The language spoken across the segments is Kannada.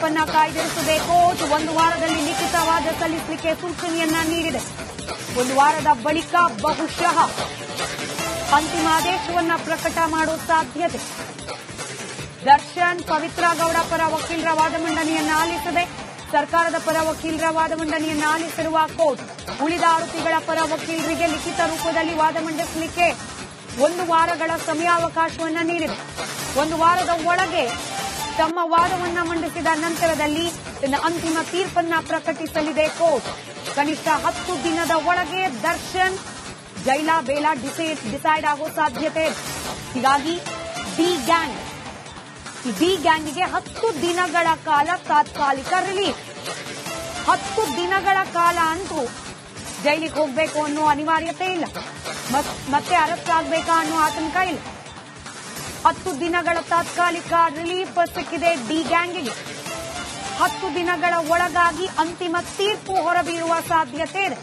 ತೀರ್ಪನ್ನ ಕಾಯ್ದಿರಿಸದೆ ಕೋರ್ಟ್ ಒಂದು ವಾರದಲ್ಲಿ ಲಿಖಿತ ವಾದ ಸಲ್ಲಿಸಲಿಕ್ಕೆ ಸೂಚನೆಯನ್ನ ನೀಡಿದೆ. ಒಂದು ವಾರದ ಬಳಿಕ ಬಹುಶಃ ಅಂತಿಮ ಆದೇಶವನ್ನ ಪ್ರಕಟ ಮಾಡುವ ಸಾಧ್ಯತೆ. ದರ್ಶನ್ ಪವಿತ್ರ ಗೌಡ ಪರ ವಕೀಲರ ವಾದ ಮಂಡನೆಯನ್ನ ಆಲಿಸದೆ ಸರ್ಕಾರದ ಪರ ವಕೀಲರ ವಾದ ಮಂಡನೆಯನ್ನ ಆಲಿಸಿರುವ ಕೋರ್ಟ್ ಉಳಿದ ಆರೋಪಿಗಳ ಪರ ವಕೀಲರಿಗೆ ಲಿಖಿತ ರೂಪದಲ್ಲಿ ವಾದ ಮಂಡಿಸಲಿಕ್ಕೆ 1 ವಾರಗಳ ಸಮಯಾವಕಾಶವನ್ನ ನೀಡಿದೆ. 1 ವಾರದ ಒಳಗೆ ತಮ್ಮ ವಾದವನ್ನ ಮಂಡಿಸಿದ ನಂತರದಲ್ಲಿ ಅಂತಿಮ ತೀರ್ಪನ್ನ ಪ್ರಕಟಿಸಲಿದೆ ಕೋರ್ಟ್. ಕನಿಷ್ಠ 10 ದಿನದ ಒಳಗೆ ದರ್ಶನ್ ಜೈಲ ಬೇಲ ಡಿಸೈಡ್ ಆಗೋ ಸಾಧ್ಯತೆ. ಹೀಗಾಗಿ ಡಿ ಗ್ಯಾಂಗ್ಗೆ 10 ದಿನಗಳ ಕಾಲ ತಾತ್ಕಾಲಿಕ ರಿಲೀಫ್. 10 ದಿನಗಳ ಕಾಲ ಅಂತೂ ಜೈಲಿಗೆ ಹೋಗಬೇಕು ಅನ್ನೋ ಅನಿವಾರ್ಯತೆ ಇಲ್ಲ, ಮತ್ತೆ ಅರೆಸ್ಟ್ ಆಗಬೇಕಾ ಅನ್ನೋ ಆತಂಕ ಇಲ್ಲ. 10 ದಿನಗಳ ತಾತ್ಕಾಲಿಕ ರಿಲೀಫ್ ಸಿಕ್ಕಿದೆ ಡಿ ಗ್ಯಾಂಗ್ಗೆ. 10 ದಿನಗಳ ಒಳಗಾಗಿ ಅಂತಿಮ ತೀರ್ಪು ಹೊರಬೀರುವ ಸಾಧ್ಯತೆ ಇದೆ.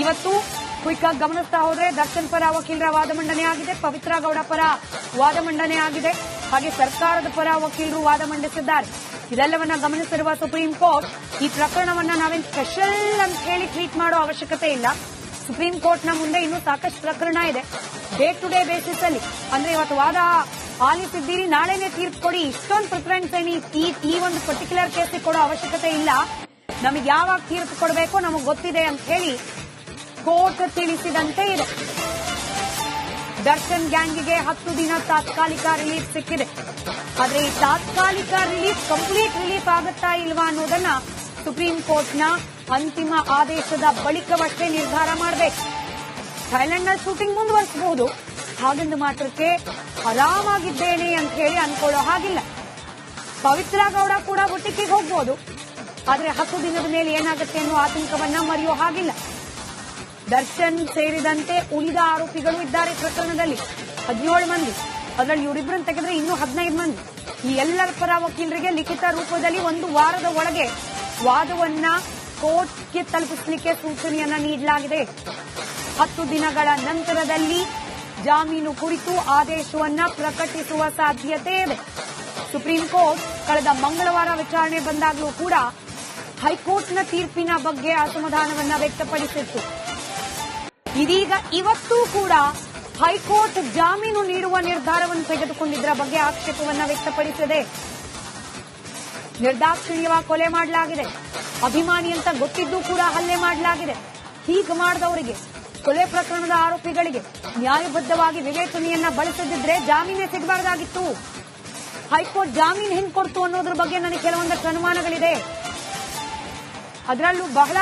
ಇವತ್ತು ಕ್ವಿಕ್ ಆಗಿ ಗಮನಿಸ್ತಾ ಹೋದ್ರೆ ದರ್ಶನ್ ಪರ ವಕೀಲರ ವಾದ ಮಂಡನೆ ಆಗಿದೆ, ಪವಿತ್ರ ಗೌಡ ಪರ ವಾದ ಮಂಡನೆ ಆಗಿದೆ, ಹಾಗೆ ಸರ್ಕಾರದ ಪರ ವಕೀಲರು ವಾದ ಮಂಡಿಸಿದ್ದಾರೆ. ಇದೆಲ್ಲವನ್ನ ಗಮನಿಸಿರುವ ಸುಪ್ರೀಂ ಕೋರ್ಟ್ ಈ ಪ್ರಕರಣವನ್ನ ನಾವೇನು ಸ್ಪೆಷಲ್ ಅಂತ ಹೇಳಿ ಟ್ರೀಟ್ ಮಾಡೋ ಅವಶ್ಯಕತೆ ಇಲ್ಲ. ಸುಪ್ರೀಂ ಕೋರ್ಟ್ನ ಮುಂದೆ ಇನ್ನೂ ಸಾಕಷ್ಟು ಪ್ರಕರಣ ಇದೆ. ಡೇ ಟು ಡೇ ಬೇಸಿಸ್ ಅಲ್ಲಿ ಅಂದ್ರೆ ಇವತ್ತು ವಾದ ಆಲಿಸಿದ್ದೀರಿ, ನಾಳೆನೆ ತೀರ್ಪು ಕೊಡಿ, ಇಷ್ಟೊಂದು ಪ್ರಿಫರೆನ್ಸ್ ಈ ಒಂದು ಪರ್ಟಿಕ್ಯುಲರ್ ಕೇಸಿಗೆ ಕೊಡೋ ಅವಶ್ಯಕತೆ ಇಲ್ಲ. ನಮಗೆ ಯಾವಾಗ ತೀರ್ಪು ಕೊಡಬೇಕು ನಮಗೆ ಗೊತ್ತಿದೆ ಅಂತ ಹೇಳಿ ಕೋರ್ಟ್ ತಿಳಿಸಿದಂತೆ ಇದೆ. ದರ್ಶನ್ ಗ್ಯಾಂಗ್ಗೆ 10 ದಿನ ತಾತ್ಕಾಲಿಕ ರಿಲೀಫ್ ಸಿಕ್ಕಿದೆ. ಆದ್ರೆ ಈ ತಾತ್ಕಾಲಿಕ ರಿಲೀಫ್ ಕಂಪ್ಲೀಟ್ ರಿಲೀಫ್ ಆಗುತ್ತಾ ಇಲ್ವಾ ಅನ್ನೋದನ್ನ ಸುಪ್ರೀಂ ಕೋರ್ಟ್ನ ಅಂತಿಮ ಆದೇಶದ ಬಳಿಕವಷ್ಟೇ ನಿರ್ಧಾರ ಮಾಡಬೇಕು. ಥೈಲ್ಯಾಂಡ್ನಲ್ಲಿ ಶೂಟಿಂಗ್ ಮುಂದುವರಿಸಬಹುದು, ಹಾಗೆಂದು ಮಾತ್ರಕ್ಕೆ ಆರಾಮಾಗಿದ್ದೇನೆ ಅಂತ ಹೇಳಿ ಅನ್ಕೊಳ್ಳೋ ಹಾಗಿಲ್ಲ. ಪವಿತ್ರ ಗೌಡ ಕೂಡ ಒಟ್ಟಿಗೆ ಹೋಗ್ಬೋದು, ಆದ್ರೆ 10 ದಿನದ ಮೇಲೆ ಏನಾಗುತ್ತೆ ಅನ್ನೋ ಆತಂಕವನ್ನ ಮರೆಯೋ ಹಾಗಿಲ್ಲ. ದರ್ಶನ್ ಸೇರಿದಂತೆ ಉಳಿದ ಆರೋಪಿಗಳು ಇದ್ದಾರೆ ಪ್ರಕರಣದಲ್ಲಿ 17 ಮಂದಿ. ಅದರಲ್ಲಿ ಇವರಿಬ್ಬರನ್ನು ತೆಗೆದ್ರೆ ಇನ್ನೂ 15 ಮಂದಿ. ಈ ಎಲ್ಲರ ಪರ ವಕೀಲರಿಗೆ ಲಿಖಿತ ರೂಪದಲ್ಲಿ 1 ವಾರದ ಒಳಗೆ ವಾದವನ್ನ ಕೋರ್ಟ್ಗೆ ತಲುಪಿಸಲಿಕ್ಕೆ ಸೂಚನೆಯನ್ನ ನೀಡಲಾಗಿದೆ. 10 ದಿನಗಳ ನಂತರದಲ್ಲಿ ಜಾಮೀನು ಕುರಿತು ಆದೇಶವನ್ನ ಪ್ರಕಟಿಸುವ ಸಾಧ್ಯತೆ ಇದೆ. ಸುಪ್ರೀಂ ಕೋರ್ಟ್ ಕಳೆದ ಮಂಗಳವಾರ ವಿಚಾರಣೆ ಬಂದಾಗಲೂ ಕೂಡ ಹೈಕೋರ್ಟ್ನ ತೀರ್ಪಿನ ಬಗ್ಗೆ ಅಸಮಾಧಾನವನ್ನ ವ್ಯಕ್ತಪಡಿಸಿತ್ತು. ಇದೀಗ ಇವತ್ತೂ ಕೂಡ ಹೈಕೋರ್ಟ್ ಜಾಮೀನು ನೀಡುವ ನಿರ್ಧಾರವನ್ನು ತೆಗೆದುಕೊಂಡಿದ್ದರ ಬಗ್ಗೆ ಆಕ್ಷೇಪವನ್ನ ವ್ಯಕ್ತಪಡಿಸಿದೆ. ನಿರ್ದಾಕ್ಷಿಣ್ಯವಾಗಿ ಕೊಲೆ ಮಾಡಲಾಗಿದೆ, ಅಭಿಮಾನಿ ಅಂತ ಗೊತ್ತಿದ್ದು ಕೂಡ ಹಲ್ಲೆ ಮಾಡಲಾಗಿದೆ. ಹೀಗೆ ಮಾಡಿದವರಿಗೆ, ಕೊಲೆ ಪ್ರಕರಣದ ಆರೋಪಿಗಳಿಗೆ ನ್ಯಾಯಬದ್ಧವಾಗಿ ವಿವೇಚನೆಯನ್ನ ಬಳಸದಿದ್ರೆ ಜಾಮೀನೇ ಸಿಗಬಾರ್ದಾಗಿತ್ತು. ಹೈಕೋರ್ಟ್ ಜಾಮೀನು ಹೆಂಗ್ ಕೊಡ್ತು ಅನ್ನೋದ್ರ ಬಗ್ಗೆ ನನಗೆ ಕೆಲವೊಂದಷ್ಟು ಅನುಮಾನಗಳಿದೆ. ಅದರಲ್ಲೂ ಬಹಳ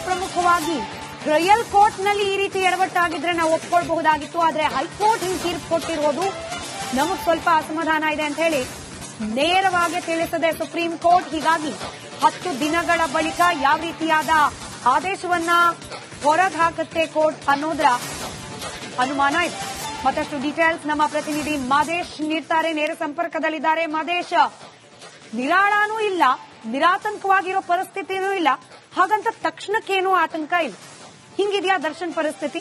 ಪ್ರಮುಖವಾಗಿ ಟ್ರಯಲ್ ಕೋರ್ಟ್ನಲ್ಲಿ ಈ ರೀತಿ ಎಡವಟ್ಟಾಗಿದ್ರೆ ನಾವು ಒಪ್ಕೊಳ್ಬಹುದಾಗಿತ್ತು. ಆದ್ರೆ ಹೈಕೋರ್ಟ್ ಹಿಂಗ್ ತೀರ್ಪು ಕೊಟ್ಟಿರೋದು ನಮಗ್ ಸ್ವಲ್ಪ ಅಸಮಾಧಾನ ಇದೆ ಅಂತ ಹೇಳಿ ನೇರವಾಗಿ ತಿಳಿಸಿದೆ ಸುಪ್ರೀಂ ಕೋರ್ಟ್. ಹೀಗಾಗಿ 10 ದಿನಗಳ ಬಳಿಕ ಯಾವ ರೀತಿಯಾದ ಆದೇಶವನ್ನ ಹೊರಗೆ ಹಾಕುತ್ತೆ ಕೋರ್ಟ್ ಅನ್ನೋದ್ರ ಅನುಮಾನ ಇದೆ. ಮತ್ತಷ್ಟು ಡೀಟೇಲ್ಸ್ ನಮ್ಮ ಪ್ರತಿನಿಧಿ ಮಾದೇಶ್ ನೀಡ್ತಾರೆ, ನೇರ ಸಂಪರ್ಕದಲ್ಲಿದ್ದಾರೆ. ಮಾದೇಶ್, ನಿರಾಳನೂ ಇಲ್ಲ, ನಿರಾತಂಕವಾಗಿರೋ ಪರಿಸ್ಥಿತಿನೂ ಇಲ್ಲ, ಹಾಗಂತ ತಕ್ಷಣಕ್ಕೇನೂ ಆತಂಕ ಇಲ್ಲ. ಹಿಂಗಿದೆಯಾ ದರ್ಶನ್ ಪರಿಸ್ಥಿತಿ?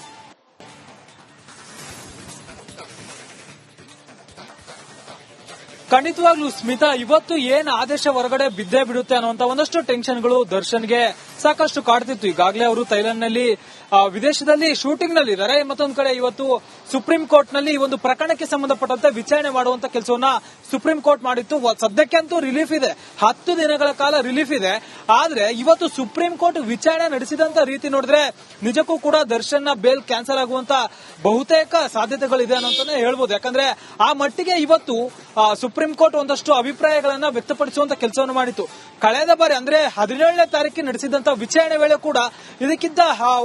ಖಂಡಿತವಾಗ್ಲೂ ಸ್ಮಿತಾ, ಇವತ್ತು ಏನ್ ಆದೇಶ ಹೊರಗಡೆ ಬಿದ್ದೇ ಬಿಡುತ್ತೆ ಅನ್ನುವಂತ ಒಂದಷ್ಟು ಟೆನ್ಷನ್ಗಳು ದರ್ಶನ್ಗೆ ಸಾಕಷ್ಟು ಕಾಡ್ತಿತ್ತು. ಈಗಾಗಲೇ ಅವರು ಥೈಲ್ಯಾಂಡ್ನಲ್ಲಿ ವಿದೇಶದಲ್ಲಿ ಶೂಟಿಂಗ್ ನಲ್ಲಿ ಇದ್ದಾರೆ. ಮತ್ತೊಂದು ಕಡೆ ಇವತ್ತು ಸುಪ್ರೀಂ ಕೋರ್ಟ್ ನಲ್ಲಿ ಈ ಒಂದು ಪ್ರಕರಣಕ್ಕೆ ಸಂಬಂಧಪಟ್ಟಂತೆ ವಿಚಾರಣೆ ಮಾಡುವಂತ ಕೆಲಸವನ್ನ ಸುಪ್ರೀಂ ಕೋರ್ಟ್ ಮಾಡಿತ್ತು. ಸದ್ಯಕ್ಕೆ ಅಂತೂ ರಿಲೀಫ್ ಇದೆ, 10 ದಿನಗಳ ಕಾಲ ರಿಲೀಫ್ ಇದೆ. ಆದ್ರೆ ಇವತ್ತು ಸುಪ್ರೀಂ ಕೋರ್ಟ್ ವಿಚಾರಣೆ ನಡೆಸಿದಂತ ರೀತಿ ನೋಡಿದ್ರೆ ನಿಜಕ್ಕೂ ಕೂಡ ದರ್ಶನ್ ಬೇಲ್ ಕ್ಯಾನ್ಸಲ್ ಆಗುವಂತ ಬಹುತೇಕ ಸಾಧ್ಯತೆಗಳಿದೆ ಅನ್ನೋಂತಾನೆ ಹೇಳ್ಬೋದು. ಯಾಕಂದ್ರೆ ಆ ಮಟ್ಟಿಗೆ ಇವತ್ತು ಸುಪ್ರೀಂ ಕೋರ್ಟ್ ಒಂದಷ್ಟು ಅಭಿಪ್ರಾಯಗಳನ್ನ ವ್ಯಕ್ತಪಡಿಸುವಂತ ಕೆಲಸವನ್ನು ಮಾಡಿತ್ತು. ಕಳೆದ ಬಾರಿ ಅಂದ್ರೆ 17ನೇ ತಾರೀಕಿಗೆ ನಡೆಸಿದಂತ ವಿಚಾರಣೆ ವೇಳೆ ಕೂಡ ಇದಕ್ಕಿಂತ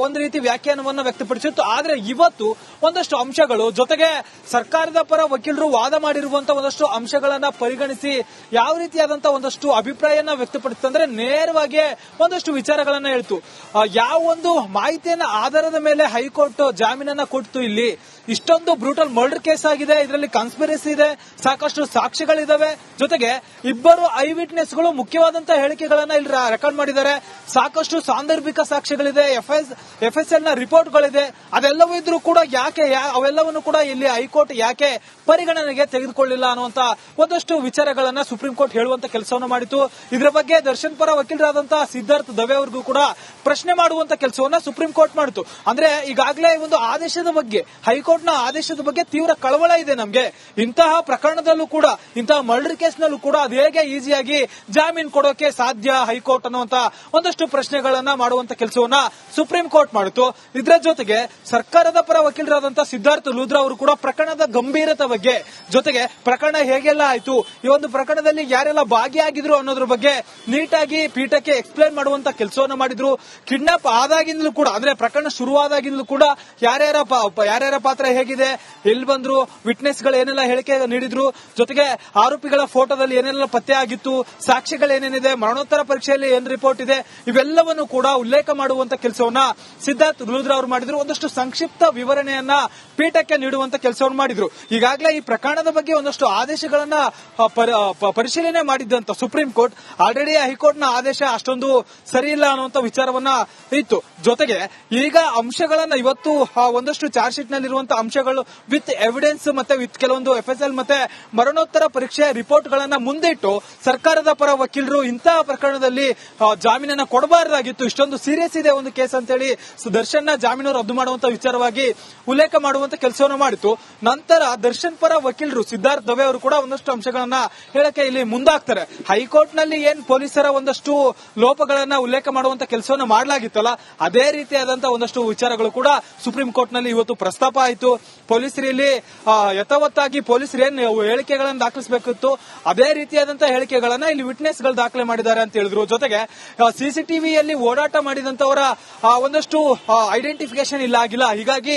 ಒಂದು ರೀತಿ ವ್ಯಾಖ್ಯಾನವನ್ನು ವ್ಯಕ್ತಪಡಿಸಿತ್ತು. ಆದ್ರೆ ಇವತ್ತು ಒಂದಷ್ಟು ಅಂಶಗಳು ಜೊತೆಗೆ ಸರ್ಕಾರದ ಪರ ವಕೀಲರು ವಾದ ಮಾಡಿರುವಂತಹ ಒಂದಷ್ಟು ಅಂಶಗಳನ್ನ ಪರಿಗಣಿಸಿ ಯಾವ ರೀತಿಯಾದಂತಹ ಒಂದಷ್ಟು ಅಭಿಪ್ರಾಯನ ವ್ಯಕ್ತಪಡಿಸ್ತಂದ್ರೆ ನೇರವಾಗಿ ಒಂದಷ್ಟು ವಿಚಾರಗಳನ್ನ ಹೇಳ್ತು. ಯಾವ ಒಂದು ಮಾಹಿತಿಯನ್ನ ಆಧಾರದ ಮೇಲೆ ಹೈಕೋರ್ಟ್ ಜಾಮೀನನ್ನ ಕೊಡ್ತು, ಇಲ್ಲಿ ಇಷ್ಟೊಂದು ಬ್ರೂಟಲ್ ಮರ್ಡರ್ ಕೇಸ್ ಆಗಿದೆ, ಇದರಲ್ಲಿ ಕಾನ್ಸ್ಪಿರಸಿ ಇದೆ, ಸಾಕಷ್ಟು ಸಾಕ್ಷಿಗಳಿದಾವೆ, ಜೊತೆಗೆ ಇಬ್ಬರು ಐ ವಿಟ್ನೆಸ್ಗಳು ಮುಖ್ಯವಾದಂತಹ ಹೇಳಿಕೆಗಳನ್ನ ಇಲ್ಲಿ ರೆಕಾರ್ಡ್ ಮಾಡಿದ್ದಾರೆ. ಸಾಕಷ್ಟು ಸಾಂದರ್ಭಿಕ ಸಾಕ್ಷ್ಯಗಳಿದೆ, FSL ನ ರಿಪೋರ್ಟ್ಗಳಿದೆ. ಅದೆಲ್ಲವೂ ಇದ್ರೂ ಕೂಡ ಯಾಕೆ ಅವೆಲ್ಲವನ್ನು ಕೂಡ ಇಲ್ಲಿ ಹೈಕೋರ್ಟ್ ಯಾಕೆ ಪರಿಗಣನೆಗೆ ತೆಗೆದುಕೊಳ್ಳಿಲ್ಲ ಅನ್ನುವಂತ ಒಂದಷ್ಟು ವಿಚಾರಗಳನ್ನ ಸುಪ್ರೀಂ ಕೋರ್ಟ್ ಹೇಳುವಂತ ಕೆಲಸವನ್ನು ಮಾಡಿತು. ಇದರ ಬಗ್ಗೆ ದರ್ಶನ್ ಪರ ವಕೀಲರಾದಂತಹ ಸಿದ್ಧಾರ್ಥ್ ದವೆ ಅವರಿಗೂ ಕೂಡ ಪ್ರಶ್ನೆ ಮಾಡುವಂತ ಕೆಲಸವನ್ನ ಸುಪ್ರೀಂ ಕೋರ್ಟ್ ಮಾಡಿತು. ಅಂದ್ರೆ ಈಗಾಗಲೇ ಒಂದು ಆದೇಶದ ಬಗ್ಗೆ, ಹೈಕೋರ್ಟ್ ನ ಆದೇಶದ ಬಗ್ಗೆ ತೀವ್ರ ಕಳವಳ ಇದೆ ನಮ್ಗೆ. ಇಂತಹ ಪ್ರಕರಣದಲ್ಲೂ ಕೂಡ, ಇಂತಹ ಮರ್ಡರ್ ಕೇಸ್ ನಲ್ಲೂ ಕೂಡ ಅದು ಹೇಗೆ ಈಸಿಯಾಗಿ ಜಾಮೀನು ಕೊಡೋಕೆ ಸಾಧ್ಯ ಹೈಕೋರ್ಟ್ ಅನ್ನುವಂತ ಒಂದಷ್ಟು ಪ್ರಶ್ನೆಗಳನ್ನ ಮಾಡುವಂತ ಕೆಲಸವನ್ನ ಸುಪ್ರೀಂ ಕೋರ್ಟ್ ಮಾಡಿತು. ಇದರ ಜೊತೆಗೆ ಸರ್ಕಾರದ ಪರ ವಕೀಲರಾದಂತಹ ಸಿದ್ಧಾರ್ಥ್ ಲೂಥ್ರಾ ಅವರು ಕೂಡ ಪ್ರಕರಣದ ಗಂಭೀರತೆ ಬಗ್ಗೆ, ಜೊತೆಗೆ ಪ್ರಕರಣ ಹೇಗೆಲ್ಲ ಆಯ್ತು, ಈ ಒಂದು ಪ್ರಕರಣದಲ್ಲಿ ಯಾರೆಲ್ಲ ಭಾಗಿಯಾಗಿದ್ರು ಅನ್ನೋದ್ರ ಬಗ್ಗೆ ನೀಟಾಗಿ ಪೀಠಕ್ಕೆ ಎಕ್ಸ್ಪ್ಲೇನ್ ಮಾಡುವಂತ ಕೆಲಸವನ್ನ ಮಾಡಿದ್ರು. ಕಿಡ್ನಾಪ್ ಆದಾಗಿಂದಲೂ ಕೂಡ, ಅಂದ್ರೆ ಪ್ರಕರಣ ಶುರುವಾದಾಗಿಂದಲೂ ಕೂಡ ಯಾರ್ಯಾರ ಪಾತ್ರ ಹೇಗಿದೆ, ಎಲ್ಲಿ ಬಂದ್ರು, ವಿಟ್ನೆಸ್ ಗಳು ಏನೆಲ್ಲ ಹೇಳಿಕೆ ನೀಡಿದ್ರು, ಜೊತೆಗೆ ಆರೋಪಿಗಳ ಫೋಟೋದಲ್ಲಿ ಏನೆಲ್ಲ ಪತ್ತೆ ಆಗಿತ್ತು, ಸಾಕ್ಷಿಗಳೇನೇನಿದೆ, ಮರಣೋತ್ತರ ಪರೀಕ್ಷೆಯಲ್ಲಿ ಏನ್ ರಿಪೋರ್ಟ್ ಇದೆ, ಇವೆಲ್ಲವನ್ನು ಕೂಡ ಉಲ್ಲೇಖ ಮಾಡುವಂತ ಕೆಲಸವನ್ನ ಸಿದ್ಧಾರ್ಥ್ ಲೂಥ್ರಾ ಅವರು ಮಾಡಿದ್ರು. ಒಂದಷ್ಟು ಸಂಕ್ಷಿಪ್ತ ವಿವರಣೆಯನ್ನ ಪೀಠಕ್ಕೆ ನೀಡುವಂತ ಕೆಲಸವನ್ನು ಮಾಡಿದ್ರು. ಈಗಾಗಲೇ ಈ ಪ್ರಕರಣದ ಬಗ್ಗೆ ಒಂದಷ್ಟು ಆದೇಶಗಳನ್ನ ಪರಿಶೀಲನೆ ಮಾಡಿದ್ದಂತ ಸುಪ್ರೀಂ ಕೋರ್ಟ್ ಆಲ್ರೆಡಿ ಹೈಕೋರ್ಟ್ ನ ಆದೇಶ ಅಷ್ಟೊಂದು ಸರಿ ಇಲ್ಲ ಅನ್ನುವಂತ ವಿಚಾರವನ್ನ ಇತ್ತು. ಜೊತೆಗೆ ಈಗ ಅಂಶಗಳನ್ನ ಇವತ್ತು ಒಂದಷ್ಟು ಚಾರ್ಜ್ ಶೀಟ್ ನಲ್ಲಿರುವಂತಹ ಅಂಶಗಳು ವಿತ್ ಎವಿಡೆನ್ಸ್ ಮತ್ತೆ ವಿತ್ ಕೆಲವೊಂದು FSL ಮತ್ತೆ ಮರಣೋತ್ತರ ಪರೀಕ್ಷೆ ರಿಪೋರ್ಟ್ ಗಳನ್ನ ಮುಂದಿಟ್ಟು ಸರ್ಕಾರದ ಪರ ವಕೀಲರು ಇಂತಹ ಪ್ರಕರಣದಲ್ಲಿ ಜಾಮೀನನ್ನ ಕೊಡಬಾರದಾಗಿತ್ತು, ಇಷ್ಟೊಂದು ಸೀರಿಯಸ್ ಇದೆ ಒಂದು ಕೇಸ್ ಅಂತೇಳಿ ದರ್ಶನ್ ನ ಜಾಮೀನು ರದ್ದು ಮಾಡುವಂತ ವಿಚಾರವಾಗಿ ಉಲ್ಲೇಖ ಮಾಡುವಂತ ಕೆಲಸವನ್ನು ಮಾಡಿತು. ನಂತರ ದರ್ಶನ್ ಪರ ವಕೀಲರು ಸಿದ್ಧಾರ್ಥ್ ದವೆ ಅವರು ಕೂಡ ಒಂದಷ್ಟು ಅಂಶಗಳನ್ನ ಹೇಳಕ್ಕೆ ಇಲ್ಲಿ ಮುಂದಾಗ್ತಾರೆ. ಹೈಕೋರ್ಟ್ ನಲ್ಲಿ ಏನ್ ಪೊಲೀಸರ ಒಂದಷ್ಟು ಲೋಪಗಳನ್ನ ಉಲ್ಲೇಖ ಮಾಡುವಂತ ಕೆಲಸವನ್ನ ಮಾಡಲಾಗಿತ್ತಲ್ಲ, ಅದೇ ರೀತಿಯಾದಂತಹ ಒಂದಷ್ಟು ವಿಚಾರಗಳು ಕೂಡ ಸುಪ್ರೀಂ ಕೋರ್ಟ್ ನಲ್ಲಿ ಇವತ್ತು ಪ್ರಸ್ತಾಪ ಆಯಿತು. ಪೊಲೀಸರಲ್ಲಿ ಯಥಾವತ್ತಾಗಿ ಪೊಲೀಸರು ಏನ್ ಹೇಳಿಕೆಗಳನ್ನು ದಾಖಲಿಸಬೇಕಿತ್ತು ಅದೇ ರೀತಿಯಾದಂತಹ ಹೇಳಿಕೆಗಳನ್ನ ಇಲ್ಲಿ ವಿಟ್ನೆಸ್ ಗಳು ದಾಖಲೆ ಮಾಡಿದ್ದಾರೆ ಅಂತ ಹೇಳಿದ್ರು. ಜೊತೆಗೆ ಸಿಸಿಟಿವಿಯಲ್ಲಿ ಓಡಾಟ ಮಾಡಿದಂತವರ ಒಂದಷ್ಟು ಐಡೆಂಟಿಫಿಕೇಶನ್ ಇಲ್ಲ ಆಗಿಲ್ಲ, ಹೀಗಾಗಿ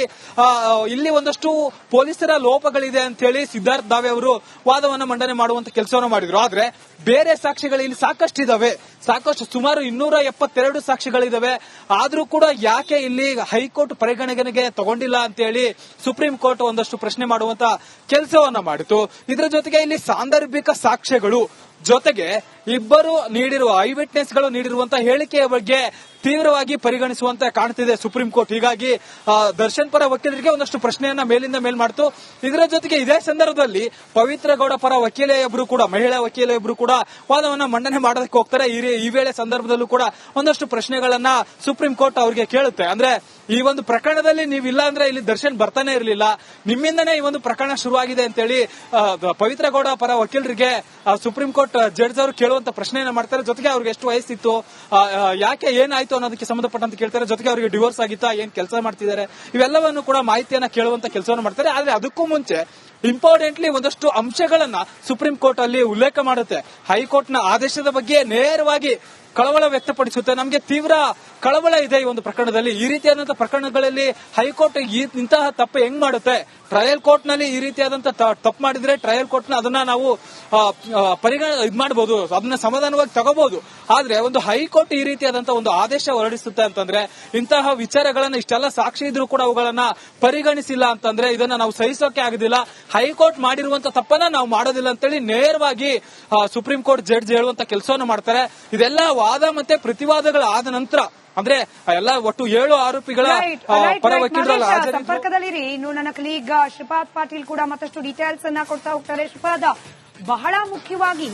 ಇಲ್ಲಿ ಒಂದಷ್ಟು ಪೊಲೀಸರ ಲೋಪಗಳಿದೆ ಅಂತ ಹೇಳಿ ಸಿದ್ಧಾರ್ಥ್ ದಾವೆ ಅವರು ವಾದವನ್ನ ಮಂಡನೆ ಮಾಡುವಂತ ಕೆಲಸವನ್ನು ಮಾಡಿದ್ರು. ಆದ್ರೆ ಬೇರೆ ಸಾಕ್ಷಿಗಳು ಇಲ್ಲಿ ಸಾಕಷ್ಟು ಇದಾವೆ, ಸುಮಾರು 272 ಸಾಕ್ಷಿಗಳಿದಾವೆ. ಆದ್ರೂ ಕೂಡ ಯಾಕೆ ಇಲ್ಲಿ ಹೈಕೋರ್ಟ್ ಪರಿಗಣನೆಗೆ ತಗೊಂಡಿಲ್ಲ ಅಂತ ಹೇಳಿ ಸುಪ್ರೀಂ ಕೋರ್ಟ್ ಒಂದಷ್ಟು ಪ್ರಶ್ನೆ ಮಾಡುವಂತ ಕೆಲಸವನ್ನ ಮಾಡಿತು. ಇದರ ಜೊತೆಗೆ ಇಲ್ಲಿ ಸಾಂದರ್ಭಿಕ ಸಾಕ್ಷ್ಯಗಳು ಜೊತೆಗೆ ಇಬ್ಬರು ನೀಡಿರುವ ಐ ವಿಟ್ನೆಸ್ ಗಳು ನೀಡಿರುವಂತಹ ಹೇಳಿಕೆಯ ಬಗ್ಗೆ ತೀವ್ರವಾಗಿ ಪರಿಗಣಿಸುವಂತೆ ಕಾಣ್ತಿದೆ ಸುಪ್ರೀಂ ಕೋರ್ಟ್. ಹೀಗಾಗಿ ದರ್ಶನ್ ಪರ ವಕೀಲರಿಗೆ ಒಂದಷ್ಟು ಪ್ರಶ್ನೆಯನ್ನ ಮೇಲಿಂದ ಮೇಲ್ ಮಾಡಿತು. ಇದರ ಜೊತೆಗೆ ಇದೇ ಸಂದರ್ಭದಲ್ಲಿ ಪವಿತ್ರ ಗೌಡ ಪರ ವಕೀಲೆಯೊಬ್ಬರು ಕೂಡ, ಮಹಿಳಾ ವಕೀಲೆಯೊಬ್ಬರು ಕೂಡ ವಾದವನ್ನ ಮಂಡನೆ ಮಾಡೋದಕ್ಕೆ ಹೋಗ್ತಾರೆ. ಈ ವೇಳೆ ಸಂದರ್ಭದಲ್ಲೂ ಕೂಡ ಒಂದಷ್ಟು ಪ್ರಶ್ನೆಗಳನ್ನ ಸುಪ್ರೀಂ ಕೋರ್ಟ್ ಅವರಿಗೆ ಕೇಳುತ್ತೆ. ಅಂದ್ರೆ ಈ ಒಂದು ಪ್ರಕರಣದಲ್ಲಿ ನೀವಿಲ್ಲ ಅಂದ್ರೆ ಇಲ್ಲಿ ದರ್ಶನ್ ಬರ್ತಾನೆ ಇರಲಿಲ್ಲ, ನಿಮ್ಮಿಂದನೇ ಈ ಒಂದು ಪ್ರಕರಣ ಶುರುವಾಗಿದೆ ಅಂತೇಳಿ ಪವಿತ್ರ ಗೌಡ ಪರ ವಕೀಲರಿಗೆ ಸುಪ್ರೀಂ ಕೋರ್ಟ್ ಜಡ್ಜ್ ಅವರು ಕೇಳುವಂತ ಪ್ರಶ್ನೆಯನ್ನ ಮಾಡ್ತಾರೆ. ಜೊತೆಗೆ ಅವ್ರಿಗೆ ಎಷ್ಟು ವಯಸ್ಸಿತ್ತು, ಯಾಕೆ ಏನಾಯ್ತು ಅನ್ನೋದಕ್ಕೆ ಸಂಬಂಧಪಟ್ಟಂತೆ ಕೇಳ್ತಾರೆ. ಜೊತೆಗೆ ಅವರಿಗೆ ಡಿವೋರ್ಸ್ ಆಗಿತ್ತಾ, ಏನ್ ಕೆಲಸ ಮಾಡ್ತಿದ್ದಾರೆ, ಇವೆಲ್ಲವನ್ನು ಕೂಡ ಮಾಹಿತಿಯನ್ನ ಕೇಳುವಂತ ಕೆಲಸವನ್ನು ಮಾಡ್ತಾರೆ. ಆದ್ರೆ ಅದಕ್ಕೂ ಮುಂಚೆ ಇಂಪಾರ್ಟೆಂಟ್ಲಿ ಒಂದಷ್ಟು ಅಂಶಗಳನ್ನ ಸುಪ್ರೀಂ ಕೋರ್ಟ್ ಅಲ್ಲಿ ಉಲ್ಲೇಖ ಮಾಡುತ್ತೆ. ಹೈಕೋರ್ಟ್ ನ ಆದೇಶದ ಬಗ್ಗೆ ನೇರವಾಗಿ ಕಳವಳ ವ್ಯಕ್ತಪಡಿಸುತ್ತೆ. ನಮಗೆ ತೀವ್ರ ಕಳವಳ ಇದೆ ಈ ಒಂದು ಪ್ರಕರಣದಲ್ಲಿ. ಈ ರೀತಿಯಾದಂತಹ ಪ್ರಕರಣಗಳಲ್ಲಿ ಹೈಕೋರ್ಟ್ ಇಂತಹ ತಪ್ಪು ಹೆಂಗ್ ಮಾಡುತ್ತೆ? ಟ್ರಯಲ್ ಕೋರ್ಟ್ ನಲ್ಲಿ ಈ ರೀತಿಯಾದಂತಹ ತಪ್ಪು ಮಾಡಿದ್ರೆ ಟ್ರಯಲ್ ಕೋರ್ಟ್ ನ ಅದನ್ನ ನಾವು ಮಾಡಬಹುದು, ಅದನ್ನ ಸಮಾಧಾನವಾಗಿ ತಗೋಬಹುದು. ಆದ್ರೆ ಒಂದು ಹೈಕೋರ್ಟ್ ಈ ರೀತಿಯಾದಂತಹ ಒಂದು ಆದೇಶ ಹೊರಡಿಸುತ್ತೆ ಅಂತಂದ್ರೆ, ಇಂತಹ ವಿಚಾರಗಳನ್ನ ಇಷ್ಟೆಲ್ಲ ಸಾಕ್ಷಿ ಇದ್ರೂ ಕೂಡ ಅವುಗಳನ್ನ ಪರಿಗಣಿಸಿಲ್ಲ ಅಂತಂದ್ರೆ ಇದನ್ನ ನಾವು ಸಹಿಸೋಕೆ ಆಗುದಿಲ್ಲ. ಹೈಕೋರ್ಟ್ ಮಾಡಿರುವಂತಹ ತಪ್ಪನ್ನ ನಾವು ಮಾಡೋದಿಲ್ಲ ಅಂತೇಳಿ ನೇರವಾಗಿ ಸುಪ್ರೀಂ ಕೋರ್ಟ್ ಜಡ್ಜ್ ಹೇಳುವಂತ ಕೆಲಸವನ್ನು ಮಾಡ್ತಾರೆ. ಇದೆಲ್ಲ ವಾದ ಮತ್ತೆ ಪ್ರತಿವಾದಗಳಾದ ನಂತರ, ಅಂದ್ರೆ ಎಲ್ಲ ಒಟ್ಟು 7 ಆರೋಪಿಗಳ ಪರ ವಕೀಲರ ಸಂಪರ್ಕದಲ್ಲಿರಿ. ಇನ್ನು ನನ್ನ ಕಲೀಗ್ ಶ್ರೀಪಾದ್ ಪಾಟೀಲ್ ಕೂಡ ಮತ್ತಷ್ಟು ಡೀಟೇಲ್ಸ್ ಅನ್ನ ಕೊಡ್ತಾ ಹೋಗ್ತಾರೆ. ಶ್ರೀಪಾದ್, ಬಹಳ ಮುಖ್ಯವಾಗಿ